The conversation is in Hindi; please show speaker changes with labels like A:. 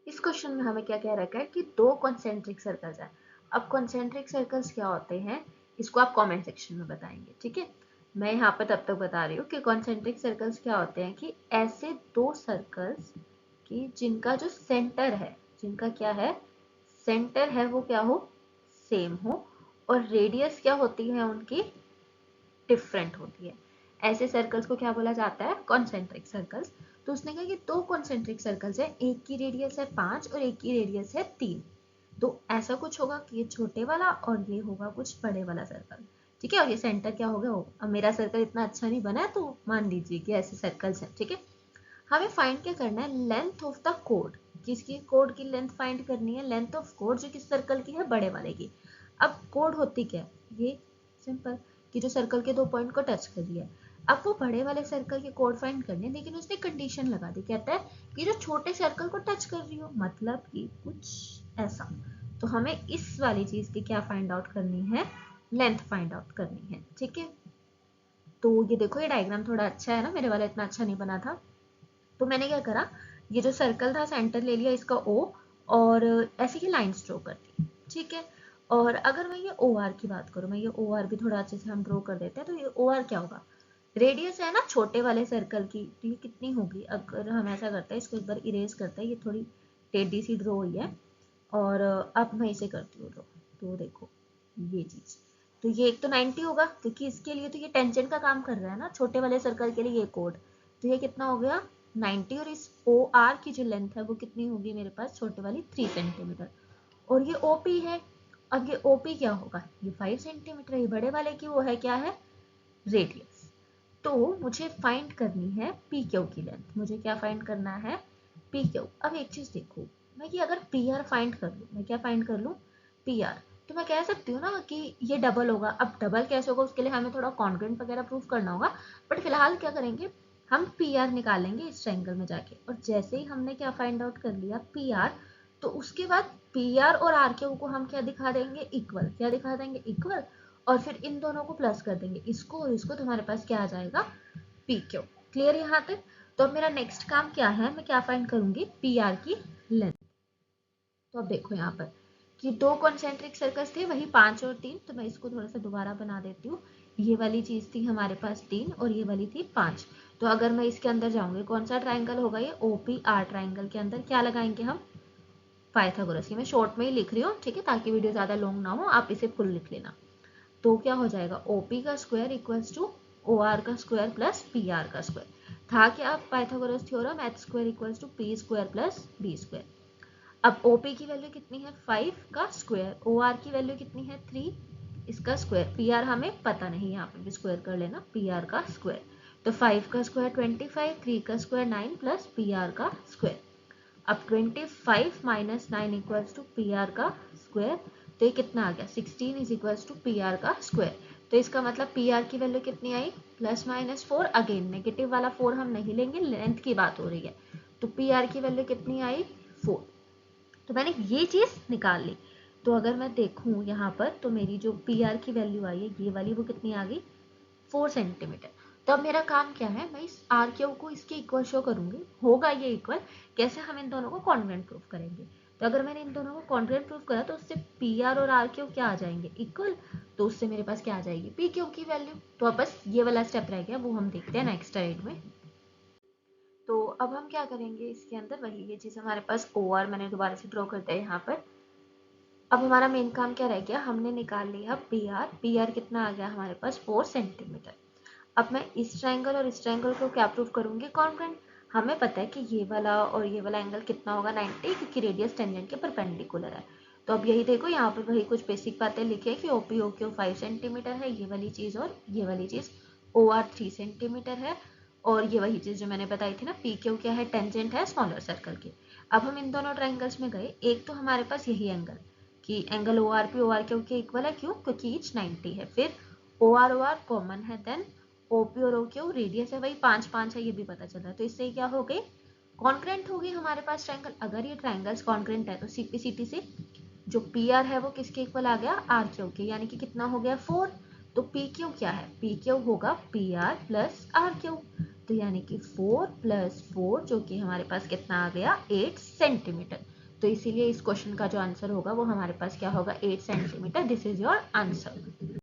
A: इस क्वेश्चन में हमें क्या कह रखा है कि दो कॉन्सेंट्रिक सर्कल्स हैं। अब कॉन्सेंट्रिक सर्कल्स क्या होते हैं इसको आप कमेंट सेक्शन में बताएंगे, ठीक है। मैं यहाँ पर तब तक बता रही हूँ कि कॉन्सेंट्रिक सर्कल्स क्या होते हैं कि ऐसे दो सर्कल्स की जिनका जो सेंटर है, जिनका क्या है सेंटर है, वो क्या हो सेम हो, और रेडियस क्या होती है उनकी डिफरेंट होती है। ऐसे सर्कल्स को क्या बोला जाता है कॉन्सेंट्रिक सर्कल्स। तो उसने कहा कि दो कॉन्सेंट्रिक सर्कल्स है, एक की रेडियस है 5 और एक की रेडियस है 3। तो ऐसा कुछ होगा कि ये छोटे वाला और ये होगा कुछ बड़े वाला सर्कल, ठीक है। और ये सेंटर क्या हो गया हो, अब मेरा सर्कल इतना अच्छा नहीं बना है तो मान लीजिए कि ऐसे सर्कल्स हैं, ठीक है। हमें फाइंड क्या करना है, लेंथ ऑफ द कोड। किसकी कोड की लेंथ फाइंड करनी है, लेंथ ऑफ कोड जो किस सर्कल की है, बड़े वाले की। अब कोड होती क्या है, ये सिंपल कि जो सर्कल के दो पॉइंट को टच कर रही है। अब वो बड़े वाले सर्कल के कोड फाइंड करने, लेकिन उसने कंडीशन लगा दी, कहता है कि जो छोटे सर्कल को टच कर रही हो, मतलब कि कुछ ऐसा। तो हमें इस वाली चीज की क्या फाइंड आउट करनी है, लेंथ फाइंड आउट करनी है, ठीक है। तो ये देखो ये डायग्राम थोड़ा अच्छा है ना, मेरे वाला इतना अच्छा नहीं बना था। तो मैंने क्या करा, ये जो सर्कल था सेंटर ले लिया इसका O, और ऐसे ही लाइंस ड्रॉ कर दी, ठीक है। और अगर मैं ये OR की बात करूं, मैं ये OR भी थोड़ा अच्छे से हम ड्रॉ कर देते हैं। तो ये OR क्या होगा, रेडियस है ना छोटे वाले सर्कल की, तो ये कितनी होगी, अगर हम ऐसा करते हैं इसको एक बार इरेज करते हैं, ये थोड़ी टेढ़ी सी ड्रॉ हुई है। और अब मैं इसे करती हूँ ड्रॉ। तो देखो ये चीज, तो ये एक तो 90 होगा क्योंकि इसके लिए तो ये टेंजेंट का काम कर रहा है ना, छोटे वाले सर्कल के लिए ये कोड। तो ये कितना हो गया 90, और इस OR की जो लेंथ है वो कितनी होगी मेरे पास, छोटे वाली 3 सेंटीमीटर। और ये OP है, अब ये OP क्या होगा, ये 5 सेंटीमीटर। ये बड़े वाले की वो है क्या है, रेडियस। तो मुझे फाइंड करनी है PQ की लेंथ। मुझे क्या फाइंड करना है, PQ। अब एक चीज देखो, मैं ये अगर PR फाइंड कर लूँ, मैं क्या फाइंड कर लूँ, PR, तो मैं कह सकती हूँ ना कि ये डबल होगा। अब डबल कैसे होगा, उसके लिए हमें थोड़ा कॉन्ग्रुएंट वगैरह प्रूफ करना होगा। बट फिलहाल क्या करेंगे, हम PR निकालेंगे इस ट्रायंगल में जाके, और जैसे ही हमने क्या फाइंड आउट कर लिया PR, तो उसके बाद PR और RQ को हम क्या दिखा देंगे, इक्वल। क्या दिखा देंगे, इक्वल। और फिर इन दोनों को प्लस कर देंगे, इसको और इसको, तुम्हारे पास क्या आ जाएगा, PQ। क्लियर यहाँ तक। तो अब मेरा नेक्स्ट काम क्या है, मैं क्या फाइंड करूंगी, PR की लेंथ। तो अब देखो यहाँ पर कि दो कॉन्सेंट्रिक सर्कल्स थे, वही 5 और 3। तो मैं इसको थोड़ा सा दोबारा बना देती हूँ। ये वाली चीज थी हमारे पास 3 और ये वाली थी 5। तो अगर मैं इसके अंदर जाऊंगी, कौन सा ट्राइंगल होगा ये, OPR ट्राइंगल के अंदर क्या लगाएंगे हम, पाइथागोरस। ये मैं शॉर्ट में ही लिख रही हूँ, ठीक है, ताकि वीडियो ज्यादा लॉन्ग ना हो, आप इसे फुल लिख लेना। तो क्या हो जाएगा, OP का स्क्वायर इक्वल्स टू OR का स्क्वायर प्लस PR का स्क्वायर। था क्या Pythagoras theorem, h square equals to P square plus B square. अब OP की वैल्यू कितनी है, 5 का स्क्वायर, OR की वैल्यू कितनी है, 3, इसका स्क्वायर। PR हमें पता नहीं, यहाँ पे भी स्क्वायर कर लेना, PR का स्क्वायर। तो 5 का स्क्वायर 25, 3 का स्क्वायर 9 प्लस PR का स्क्वायर। अब 25 माइनस 9 इक्वल्स टू PR का स्क्वायर। तो ये कितना आ गया, 16 इज इक्वल्स टू PR का स्क्वायर। तो इसका मतलब PR की वैल्यू कितनी आई, प्लस माइनस 4। अगेन नेगेटिव वाला 4 हम नहीं लेंगे, लेंथ की बात हो रही है। तो PR की वैल्यू कितनी आई, 4। तो मैंने ये चीज निकाल ली। तो अगर मैं देखूं यहाँ पर, तो मेरी जो PR की वैल्यू आई है ये वाली, वो कितनी आ गई, 4 सेंटीमीटर। तो अब मेरा काम क्या है, मैं इस RQ को इसके इक्वल शो करूंगी, होगा ये इक्वल। कैसे, हम इन दोनों को कॉन्ग्रुएंट प्रूफ करेंगे। तो अगर मैंने इन दोनों को कॉन्ग्रुएंट प्रूफ करा, तो उससे PR और RQ क्या आ जाएंगे, इक्वल। तो उससे मेरे पास क्या आ जाएगी, PQ की वैल्यू। तो अब बस ये वाला स्टेप रह गया, वो हम देखते हैं नेक्स्ट स्लाइड में। तो अब हम क्या करेंगे, इसके अंदर वही ये चीज हमारे पास OR मैंने दोबारा से ड्रॉ कर दिया यहाँ पर। अब हमारा मेन काम क्या रह गया, हमने निकाल लिया PR कितना आ गया हमारे पास, 4 सेंटीमीटर। अब मैं इस ट्रायंगल और इस ट्रायंगल को क्या प्रूव करूंगी, कॉन्ग्रुएंट। हमें पता है कि ये वाला और ये वाला एंगल कितना होगा, 90, क्योंकि रेडियस टेंजेंट के परपेंडिकुलर है। तो अब यही देखो, यहाँ पर वही कुछ बेसिक बातें लिखी है कि OP OQ 5 सेंटीमीटर है, ये वाली चीज, और ये वाली चीज OR 3 सेंटीमीटर है। और ये वही चीज जो मैंने बताई थी ना, PQ क्या है, टेंजेंट है स्मॉलर सर्कल के। अब हम इन दोनों ट्रायंगल्स में गए, एक तो हमारे पास यही एंगल कि एंगल ORP ORQ के इक्वल है, क्यों, क्योंकि ईच 90 है। फिर OR कॉमन है, देन OP और OQ रेडियस है वही 5 5 है, ये भी पता चला। तो इससे क्या हो गई, कॉन्ग्रुएंट हो गई हमारे पास ट्रायंगल। अगर ये ट्रायंगल्स कॉन्ग्रुएंट है तो CPCT से जो PR है वो किसके इक्वल आ गया, RQ के, यानी कि कितना हो गया, 4। तो PQ क्या है, PQ होगा PR प्लस RQ। तो यानी कि 4 प्लस 4 जो कि हमारे पास कितना आ गया, 8 सेंटीमीटर। तो इसीलिए इस क्वेश्चन का जो आंसर होगा वो हमारे पास क्या होगा 8 centimetre. This is your answer.